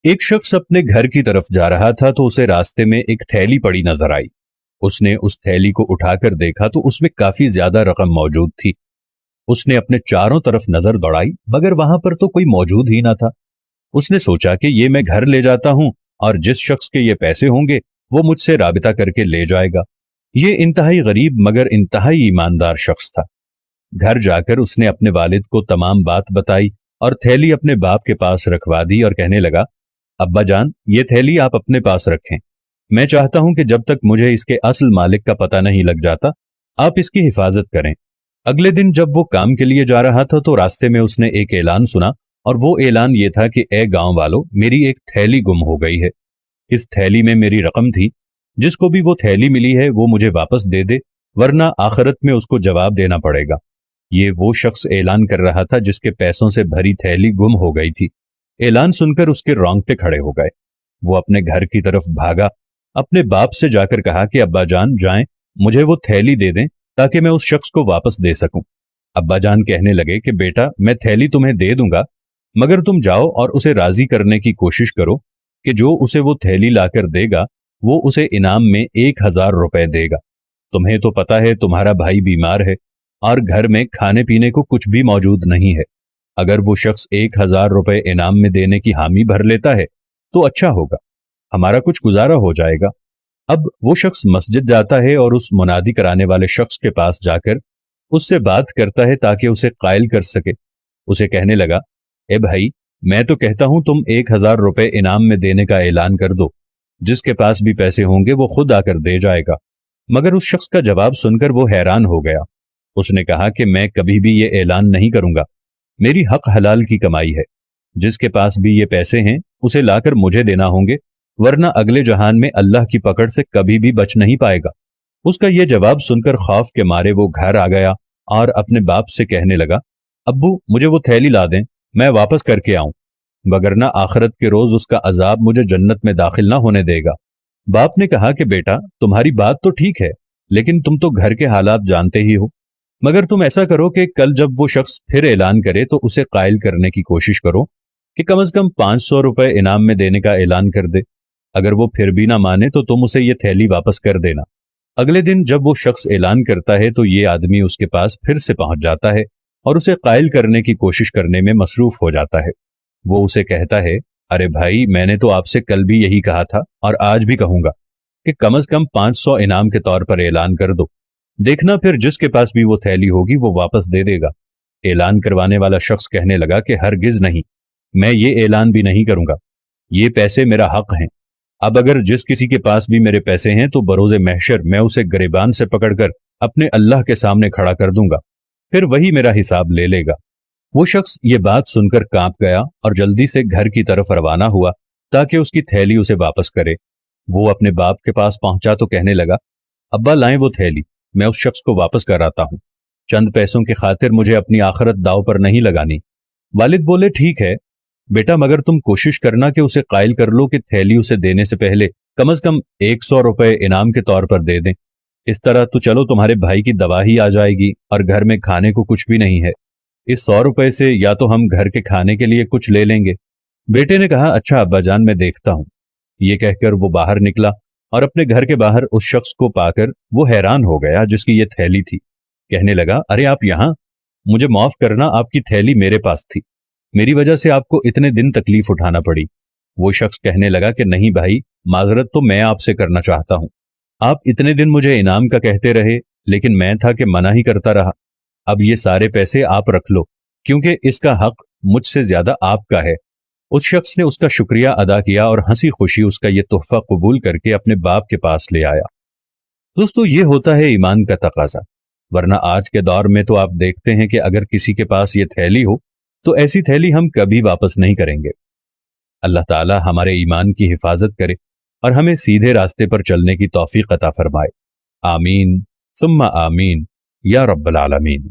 ایک شخص اپنے گھر کی طرف جا رہا تھا تو اسے راستے میں ایک تھیلی پڑی نظر آئی۔ اس نے اس تھیلی کو اٹھا کر دیکھا تو اس میں کافی زیادہ رقم موجود تھی۔ اس نے اپنے چاروں طرف نظر دوڑائی مگر وہاں پر تو کوئی موجود ہی نہ تھا۔ اس نے سوچا کہ یہ میں گھر لے جاتا ہوں اور جس شخص کے یہ پیسے ہوں گے وہ مجھ سے رابطہ کر کے لے جائے گا۔ یہ انتہائی غریب مگر انتہائی ایماندار شخص تھا۔ گھر جا کر اس نے اپنے والد کو تمام بات بتائی اور تھیلی اپنے باپ کے پاس رکھوا دی اور کہنے لگا، ابا جان یہ تھیلی آپ اپنے پاس رکھیں، میں چاہتا ہوں کہ جب تک مجھے اس کے اصل مالک کا پتہ نہیں لگ جاتا آپ اس کی حفاظت کریں۔ اگلے دن جب وہ کام کے لیے جا رہا تھا تو راستے میں اس نے ایک اعلان سنا اور وہ اعلان یہ تھا کہ اے گاؤں والو، میری ایک تھیلی گم ہو گئی ہے۔ اس تھیلی میں میری رقم تھی، جس کو بھی وہ تھیلی ملی ہے وہ مجھے واپس دے دے ورنہ آخرت میں اس کو جواب دینا پڑے گا۔ یہ وہ شخص اعلان کر رہا تھا جس کے پیسوں سے بھری تھیلی گم ہو گئی تھی۔ اعلان سن کر اس کے رونگٹے کھڑے ہو گئے۔ وہ اپنے گھر کی طرف بھاگا، اپنے باپ سے جا کر کہا کہ ابا جان جائیں مجھے وہ تھیلی دے دیں تاکہ میں اس شخص کو واپس دے سکوں۔ ابا جان کہنے لگے کہ بیٹا میں تھیلی تمہیں دے دوں گا مگر تم جاؤ اور اسے راضی کرنے کی کوشش کرو کہ جو اسے وہ تھیلی لا کر دے گا وہ اسے انعام میں 1000 روپے دے گا۔ تمہیں تو پتا ہے تمہارا بھائی بیمار ہے اور گھر میں کھانے پینے کو کچھ بھی موجود نہیں ہے۔ اگر وہ شخص 1000 روپے انعام میں دینے کی حامی بھر لیتا ہے تو اچھا ہوگا، ہمارا کچھ گزارا ہو جائے گا۔ اب وہ شخص مسجد جاتا ہے اور اس منادی کرانے والے شخص کے پاس جا کر اس سے بات کرتا ہے تاکہ اسے قائل کر سکے۔ اسے کہنے لگا، اے بھائی میں تو کہتا ہوں تم 1000 روپے انعام میں دینے کا اعلان کر دو، جس کے پاس بھی پیسے ہوں گے وہ خود آ کر دے جائے گا۔ مگر اس شخص کا جواب سن کر وہ حیران ہو گیا۔ اس نے کہا کہ میں کبھی بھی یہ اعلان نہیں کروں گا، میری حق حلال کی کمائی ہے، جس کے پاس بھی یہ پیسے ہیں اسے لا کر مجھے دینا ہوں گے ورنہ اگلے جہان میں اللہ کی پکڑ سے کبھی بھی بچ نہیں پائے گا۔ اس کا یہ جواب سن کر خوف کے مارے وہ گھر آ گیا اور اپنے باپ سے کہنے لگا، ابو مجھے وہ تھیلی لا دیں، میں واپس کر کے آؤں، وگرنہ آخرت کے روز اس کا عذاب مجھے جنت میں داخل نہ ہونے دے گا۔ باپ نے کہا کہ بیٹا تمہاری بات تو ٹھیک ہے لیکن تم تو گھر کے حالات جانتے ہی ہو، مگر تم ایسا کرو کہ کل جب وہ شخص پھر اعلان کرے تو اسے قائل کرنے کی کوشش کرو کہ کم از کم 500 روپے انعام میں دینے کا اعلان کر دے۔ اگر وہ پھر بھی نہ مانے تو تم اسے یہ تھیلی واپس کر دینا۔ اگلے دن جب وہ شخص اعلان کرتا ہے تو یہ آدمی اس کے پاس پھر سے پہنچ جاتا ہے اور اسے قائل کرنے کی کوشش کرنے میں مصروف ہو جاتا ہے۔ وہ اسے کہتا ہے، ارے بھائی میں نے تو آپ سے کل بھی یہی کہا تھا اور آج بھی کہوں گا کہ کم از کم 500 انعام کے طور پر اعلان کر دو، دیکھنا پھر جس کے پاس بھی وہ تھیلی ہوگی وہ واپس دے دے گا۔ اعلان کروانے والا شخص کہنے لگا کہ ہرگز نہیں، میں یہ اعلان بھی نہیں کروں گا، یہ پیسے میرا حق ہیں۔ اب اگر جس کسی کے پاس بھی میرے پیسے ہیں تو بروز محشر میں اسے گریبان سے پکڑ کر اپنے اللہ کے سامنے کھڑا کر دوں گا، پھر وہی میرا حساب لے لے گا۔ وہ شخص یہ بات سن کر کانپ گیا اور جلدی سے گھر کی طرف روانہ ہوا تاکہ اس کی تھیلی اسے واپس کرے۔ وہ اپنے باپ کے پاس پہنچا تو کہنے لگا، ابا لائیں وہ تھیلی، میں اس شخص کو واپس کراتا ہوں، چند پیسوں کی خاطر مجھے اپنی آخرت داؤ پر نہیں لگانی۔ والد بولے، ٹھیک ہے بیٹا مگر تم کوشش کرنا کہ اسے قائل کر لو کہ تھیلی اسے دینے سے پہلے کم از کم 100 روپے انعام کے طور پر دے دیں، اس طرح تو چلو تمہارے بھائی کی دوا ہی آ جائے گی اور گھر میں کھانے کو کچھ بھی نہیں ہے، اس 100 روپے سے یا تو ہم گھر کے کھانے کے لیے کچھ لے لیں گے۔ بیٹے نے کہا، اچھا ابا جان میں دیکھتا ہوں۔ یہ کہہ کر وہ باہر نکلا اور اپنے گھر کے باہر اس شخص کو پا کر وہ حیران ہو گیا جس کی یہ تھیلی تھی۔ کہنے لگا، ارے آپ یہاں، مجھے معاف کرنا آپ کی تھیلی میرے پاس تھی، میری وجہ سے آپ کو اتنے دن تکلیف اٹھانا پڑی۔ وہ شخص کہنے لگا کہ نہیں بھائی، معذرت تو میں آپ سے کرنا چاہتا ہوں، آپ اتنے دن مجھے انعام کا کہتے رہے لیکن میں تھا کہ منع ہی کرتا رہا، اب یہ سارے پیسے آپ رکھ لو کیونکہ اس کا حق مجھ سے زیادہ آپ کا ہے۔ اس شخص نے اس کا شکریہ ادا کیا اور ہنسی خوشی اس کا یہ تحفہ قبول کر کے اپنے باپ کے پاس لے آیا۔ دوستو یہ ہوتا ہے ایمان کا تقاضا، ورنہ آج کے دور میں تو آپ دیکھتے ہیں کہ اگر کسی کے پاس یہ تھیلی ہو تو ایسی تھیلی ہم کبھی واپس نہیں کریں گے۔ اللہ تعالی ہمارے ایمان کی حفاظت کرے اور ہمیں سیدھے راستے پر چلنے کی توفیق عطا فرمائے۔ آمین ثم آمین یا رب العالمین۔